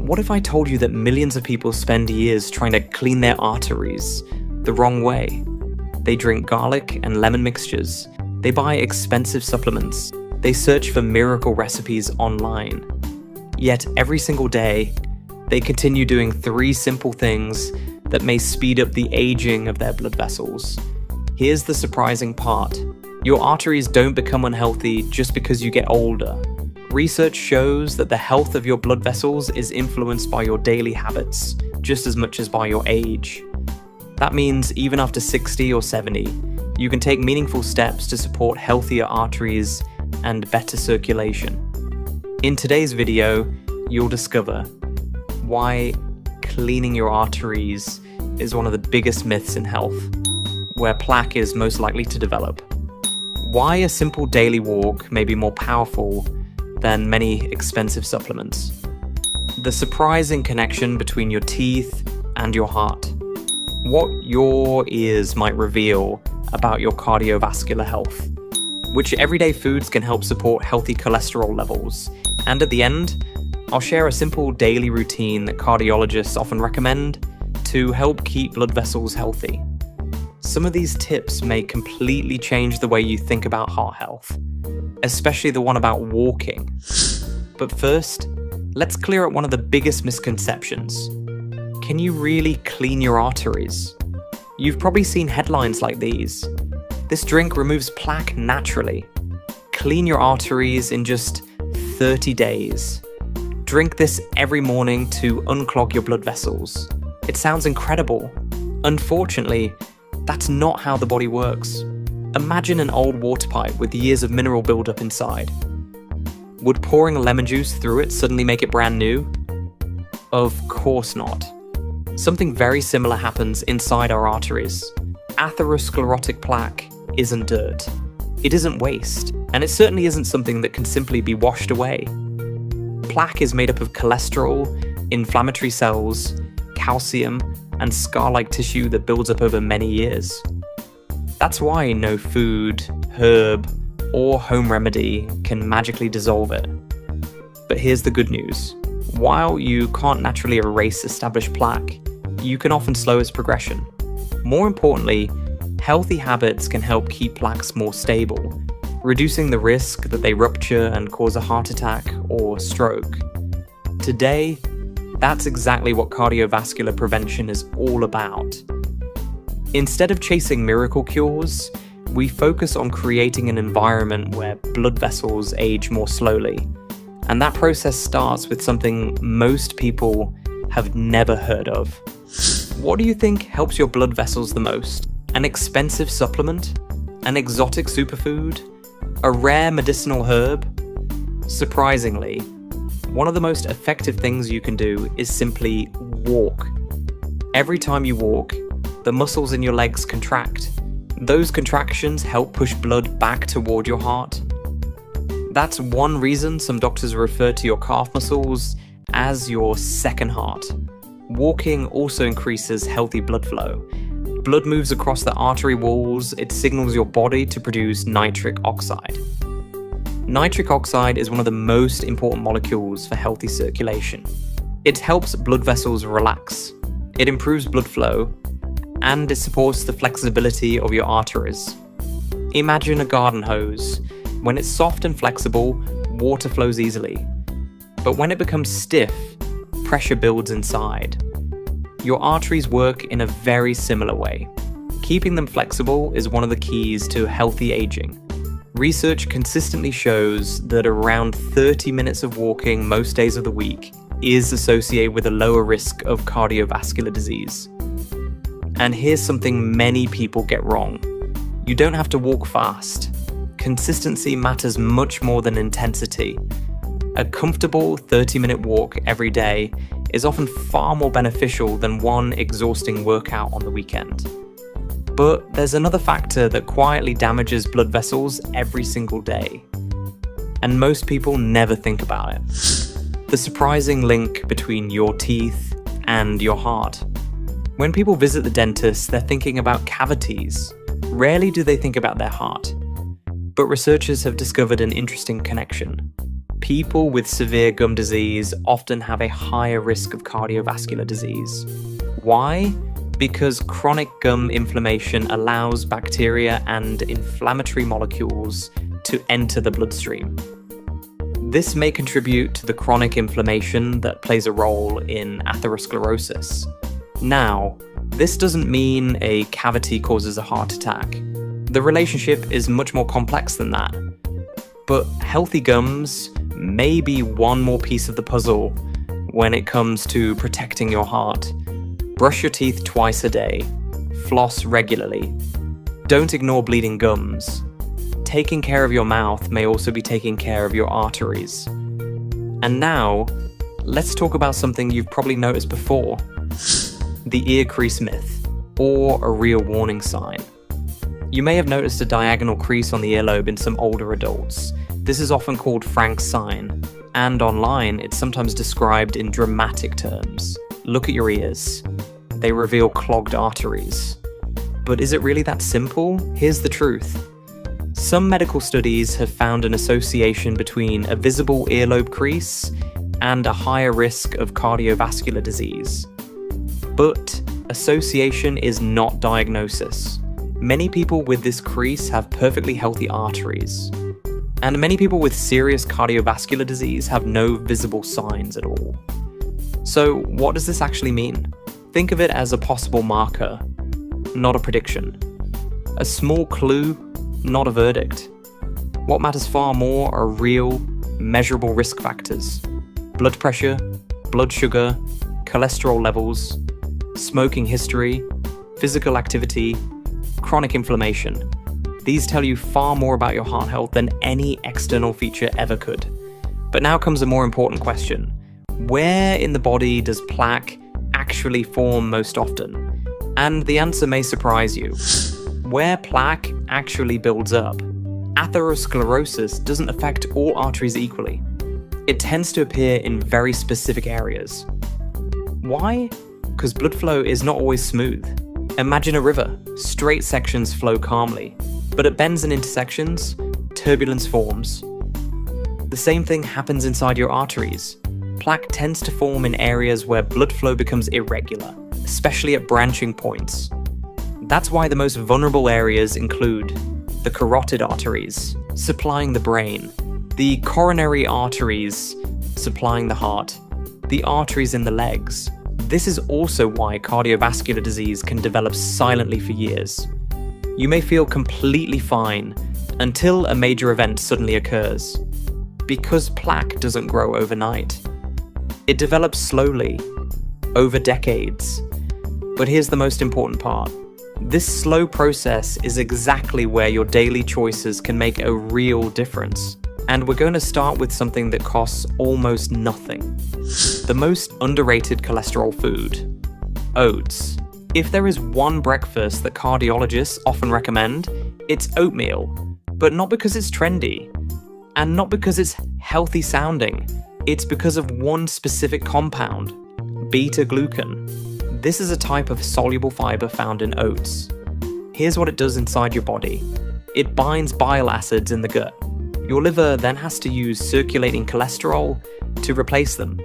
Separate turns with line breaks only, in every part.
What if I told you that millions of people spend years trying to clean their arteries the wrong way? They drink garlic and lemon mixtures. They buy expensive supplements. They search for miracle recipes online. Yet every single day, they continue doing 3 simple things that may speed up the aging of their blood vessels. Here's the surprising part. Your arteries don't become unhealthy just because you get older. Research shows that the health of your blood vessels is influenced by your daily habits, just as much as by your age. That means even after 60 or 70, you can take meaningful steps to support healthier arteries and better circulation. In today's video, you'll discover why cleaning your arteries is one of the biggest myths in health, where plaque is most likely to develop, why a simple daily walk may be more powerful than many expensive supplements, the surprising connection between your teeth and your heart, what your ears might reveal about your cardiovascular health, which everyday foods can help support healthy cholesterol levels, and at the end, I'll share a simple daily routine that cardiologists often recommend to help keep blood vessels healthy. Some of these tips may completely change the way you think about heart health, especially the one about walking. But first, let's clear up one of the biggest misconceptions. Can you really clean your arteries? You've probably seen headlines like these. This drink removes plaque naturally. Clean your arteries in just 30 days. Drink this every morning to unclog your blood vessels. It sounds incredible. Unfortunately, that's not how the body works. Imagine an old water pipe with years of mineral buildup inside. Would pouring lemon juice through it suddenly make it brand new? Of course not. Something very similar happens inside our arteries. Atherosclerotic plaque isn't dirt. It isn't waste, and it certainly isn't something that can simply be washed away. Plaque is made up of cholesterol, inflammatory cells, calcium, and scar-like tissue that builds up over many years. That's why no food, herb, or home remedy can magically dissolve it. But here's the good news. While you can't naturally erase established plaque, you can often slow its progression. More importantly, healthy habits can help keep plaques more stable, reducing the risk that they rupture and cause a heart attack or stroke. Today, that's exactly what cardiovascular prevention is all about. Instead of chasing miracle cures, we focus on creating an environment where blood vessels age more slowly. And that process starts with something most people have never heard of. What do you think helps your blood vessels the most? An expensive supplement? An exotic superfood? A rare medicinal herb? Surprisingly, one of the most effective things you can do is simply walk. Every time you walk, the muscles in your legs contract. Those contractions help push blood back toward your heart. That's one reason some doctors refer to your calf muscles as your second heart. Walking also increases healthy blood flow. Blood moves across the artery walls, it signals your body to produce nitric oxide. Nitric oxide is one of the most important molecules for healthy circulation. It helps blood vessels relax, it improves blood flow, and it supports the flexibility of your arteries. Imagine a garden hose. When it's soft and flexible, water flows easily. But when it becomes stiff, pressure builds inside. Your arteries work in a very similar way. Keeping them flexible is one of the keys to healthy aging. Research consistently shows that around 30 minutes of walking most days of the week is associated with a lower risk of cardiovascular disease. And here's something many people get wrong. You don't have to walk fast. Consistency matters much more than intensity. A comfortable 30-minute walk every day is often far more beneficial than one exhausting workout on the weekend. But there's another factor that quietly damages blood vessels every single day. And most people never think about it. The surprising link between your teeth and your heart. When people visit the dentist, they're thinking about cavities. Rarely do they think about their heart. But researchers have discovered an interesting connection. People with severe gum disease often have a higher risk of cardiovascular disease. Why? Because chronic gum inflammation allows bacteria and inflammatory molecules to enter the bloodstream. This may contribute to the chronic inflammation that plays a role in atherosclerosis. Now, this doesn't mean a cavity causes a heart attack. The relationship is much more complex than that. But healthy gums may be one more piece of the puzzle when it comes to protecting your heart. Brush your teeth twice a day. Floss regularly. Don't ignore bleeding gums. Taking care of your mouth may also be taking care of your arteries. And now, let's talk about something you've probably noticed before. The ear crease myth, or a real warning sign. You may have noticed a diagonal crease on the earlobe in some older adults. This is often called Frank's sign, and online it's sometimes described in dramatic terms. Look at your ears. They reveal clogged arteries. But is it really that simple? Here's the truth. Some medical studies have found an association between a visible earlobe crease and a higher risk of cardiovascular disease. But association is not diagnosis. Many people with this crease have perfectly healthy arteries. And many people with serious cardiovascular disease have no visible signs at all. So what does this actually mean? Think of it as a possible marker, not a prediction. A small clue, not a verdict. What matters far more are real, measurable risk factors. Blood pressure, blood sugar, cholesterol levels, smoking history, physical activity, chronic inflammation. These tell you far more about your heart health than any external feature ever could. But now comes a more important question. Where in the body does plaque actually form most often? And the answer may surprise you. Where plaque actually builds up. Atherosclerosis doesn't affect all arteries equally. It tends to appear in very specific areas. Why? Because blood flow is not always smooth. Imagine a river. Straight sections flow calmly, but at bends and intersections, turbulence forms. The same thing happens inside your arteries. Plaque tends to form in areas where blood flow becomes irregular, especially at branching points. That's why the most vulnerable areas include the carotid arteries, supplying the brain, the coronary arteries, supplying the heart, the arteries in the legs. This is also why cardiovascular disease can develop silently for years. You may feel completely fine until a major event suddenly occurs. Because plaque doesn't grow overnight. It develops slowly, over decades. But here's the most important part. This slow process is exactly where your daily choices can make a real difference. And we're going to start with something that costs almost nothing. The most underrated cholesterol food. Oats. If there is one breakfast that cardiologists often recommend, it's oatmeal. But not because it's trendy. And not because it's healthy sounding. It's because of one specific compound, beta-glucan. This is a type of soluble fiber found in oats. Here's what it does inside your body. It binds bile acids in the gut. Your liver then has to use circulating cholesterol to replace them.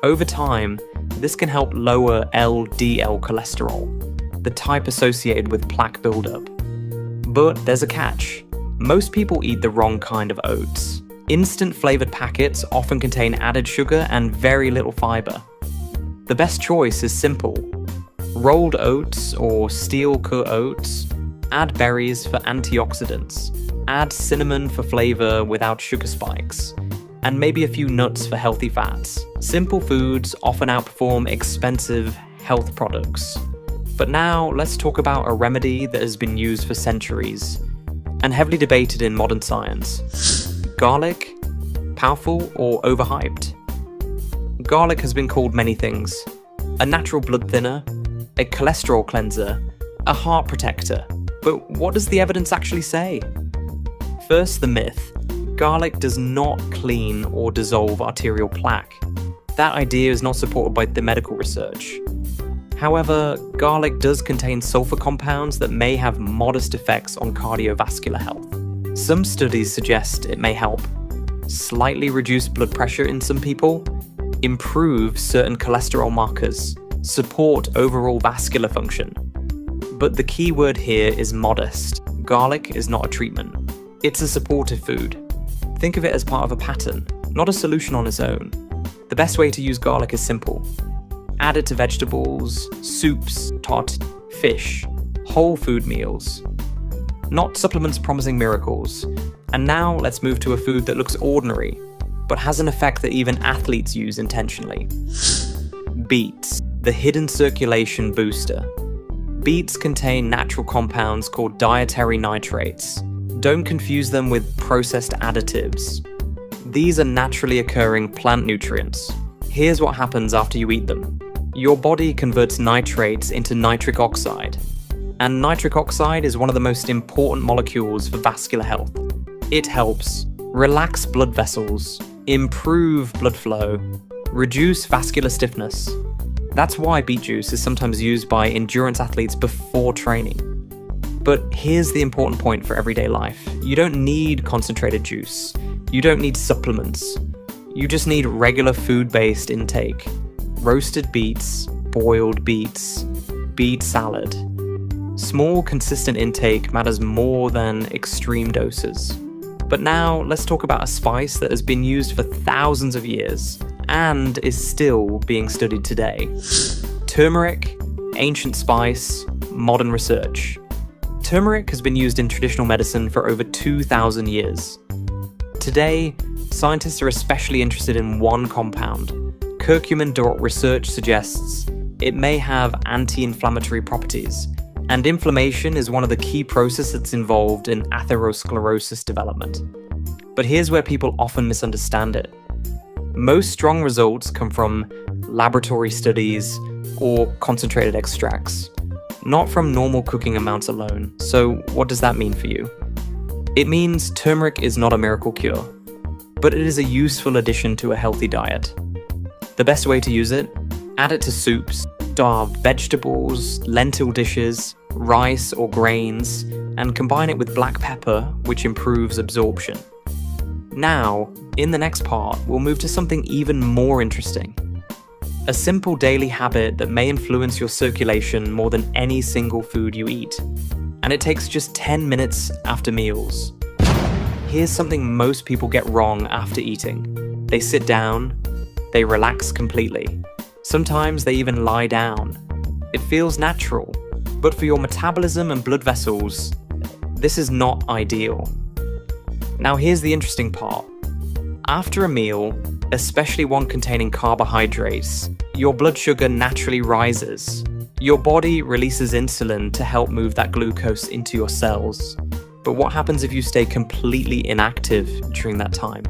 Over time, this can help lower LDL cholesterol, the type associated with plaque buildup. But there's a catch. Most people eat the wrong kind of oats. Instant flavored packets often contain added sugar and very little fiber. The best choice is simple. Rolled oats or steel-cut oats, add berries for antioxidants, add cinnamon for flavor without sugar spikes, and maybe a few nuts for healthy fats. Simple foods often outperform expensive health products. But now let's talk about a remedy that has been used for centuries and heavily debated in modern science. Garlic? Powerful or overhyped? Garlic has been called many things. A natural blood thinner, a cholesterol cleanser, a heart protector. But what does the evidence actually say? First, the myth. Garlic does not clean or dissolve arterial plaque. That idea is not supported by the medical research. However, garlic does contain sulfur compounds that may have modest effects on cardiovascular health. Some studies suggest it may help. slightly reduce blood pressure in some people, improve certain cholesterol markers, support overall vascular function. But the key word here is modest. Garlic is not a treatment. It's a supportive food. Think of it as part of a pattern, not a solution on its own. The best way to use garlic is simple. Add it to vegetables, soups, tot, fish, whole food meals. Not supplements promising miracles. And now let's move to a food that looks ordinary, but has an effect that even athletes use intentionally. Beets, the hidden circulation booster. Beets contain natural compounds called dietary nitrates. Don't confuse them with processed additives. These are naturally occurring plant nutrients. Here's what happens after you eat them. Your body converts nitrates into nitric oxide, and nitric oxide is one of the most important molecules for vascular health. It helps relax blood vessels, improve blood flow, reduce vascular stiffness. That's why beet juice is sometimes used by endurance athletes before training. But here's the important point for everyday life. You don't need concentrated juice. You don't need supplements. You just need regular food-based intake. Roasted beets, boiled beets, beet salad. Small, consistent intake matters more than extreme doses. But now, let's talk about a spice that has been used for thousands of years and is still being studied today. Turmeric, ancient spice, modern research. Turmeric has been used in traditional medicine for over 2,000 years. Today, scientists are especially interested in one compound. Curcumin research suggests it may have anti-inflammatory properties, and inflammation is one of the key processes involved in atherosclerosis development. But here's where people often misunderstand it. Most strong results come from laboratory studies or concentrated extracts, not from normal cooking amounts alone. So what does that mean for you? It means turmeric is not a miracle cure, but it is a useful addition to a healthy diet. The best way to use it? Add it to soups, vegetables, lentil dishes, rice or grains, and combine it with black pepper, which improves absorption. Now, in the next part, we'll move to something even more interesting. A simple daily habit that may influence your circulation more than any single food you eat. And it takes just 10 minutes after meals. Here's something most people get wrong after eating. They sit down, they relax completely. Sometimes they even lie down. It feels natural, but for your metabolism and blood vessels, this is not ideal. Now here's the interesting part. After a meal, especially one containing carbohydrates, your blood sugar naturally rises. Your body releases insulin to help move that glucose into your cells. But what happens if you stay completely inactive during that time?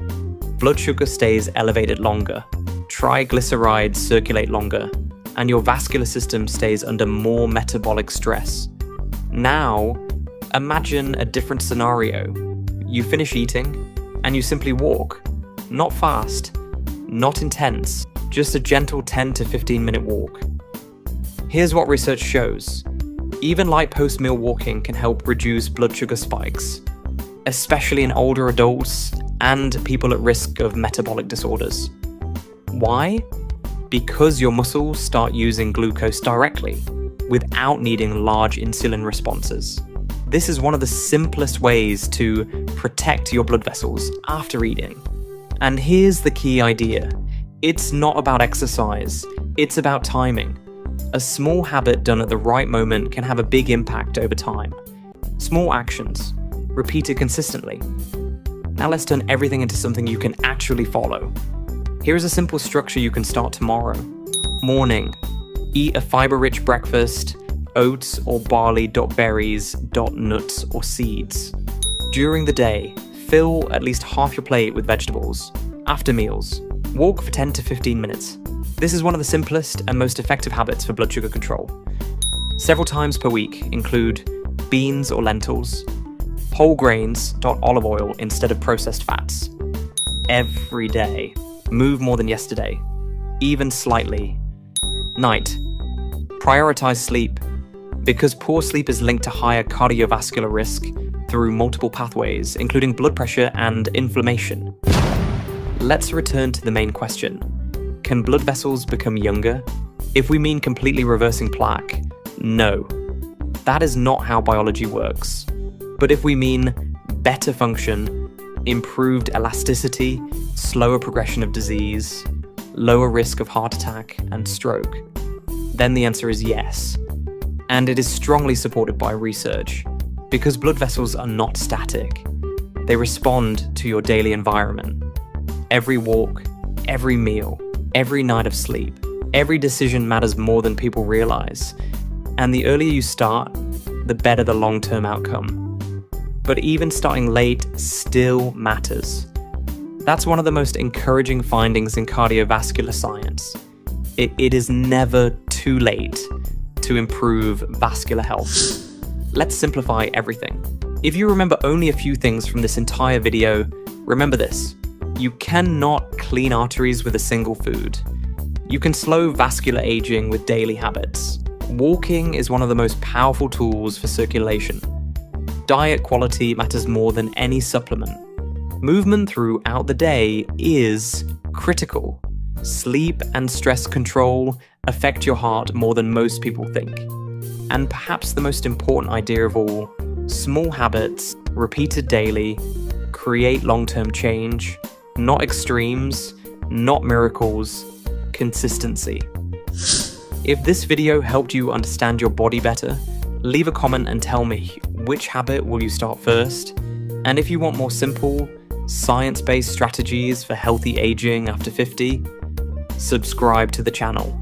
Blood sugar stays elevated longer, triglycerides circulate longer, and your vascular system stays under more metabolic stress. Now, imagine a different scenario. You finish eating, and you simply walk. Not fast, not intense, just a gentle 10 to 15 minute walk. Here's what research shows. Even light post-meal walking can help reduce blood sugar spikes, especially in older adults and people at risk of metabolic disorders. Why? Because your muscles start using glucose directly, without needing large insulin responses. This is one of the simplest ways to protect your blood vessels after eating. And here's the key idea. It's not about exercise, it's about timing. A small habit done at the right moment can have a big impact over time. Small actions, repeated consistently. Now let's turn everything into something you can actually follow. Here is a simple structure you can start tomorrow. Morning, eat a fiber-rich breakfast, oats or barley, berries, nuts or seeds. During the day, fill at least half your plate with vegetables. After meals, walk for 10 to 15 minutes. This is one of the simplest and most effective habits for blood sugar control. Several times per week include beans or lentils, whole grains, olive oil instead of processed fats. Every day, move more than yesterday, even slightly. Night, prioritize sleep, because poor sleep is linked to higher cardiovascular risk through multiple pathways, including blood pressure and inflammation. let's return to the main question. Can blood vessels become younger? If we mean completely reversing plaque, no. That is not how biology works. But if we mean better function, improved elasticity, slower progression of disease, lower risk of heart attack and stroke, then the answer is yes. And it is strongly supported by research, because blood vessels are not static. They respond to your daily environment. Every walk, every meal, every night of sleep, every decision matters more than people realize. And the earlier you start, the better the long-term outcome. But even starting late still matters. That's one of the most encouraging findings in cardiovascular science. It is never too late to improve vascular health. Let's simplify everything. If you remember only a few things from this entire video, remember this. You cannot clean arteries with a single food. You can slow vascular aging with daily habits. Walking is one of the most powerful tools for circulation. Diet quality matters more than any supplement. Movement throughout the day is critical. Sleep and stress control affect your heart more than most people think. And perhaps the most important idea of all, small habits, repeated daily, create long-term change, not extremes, not miracles, consistency. If this video helped you understand your body better, leave a comment and tell me which habit will you start first. And if you want more simple, science-based strategies for healthy aging after 50, subscribe to the channel.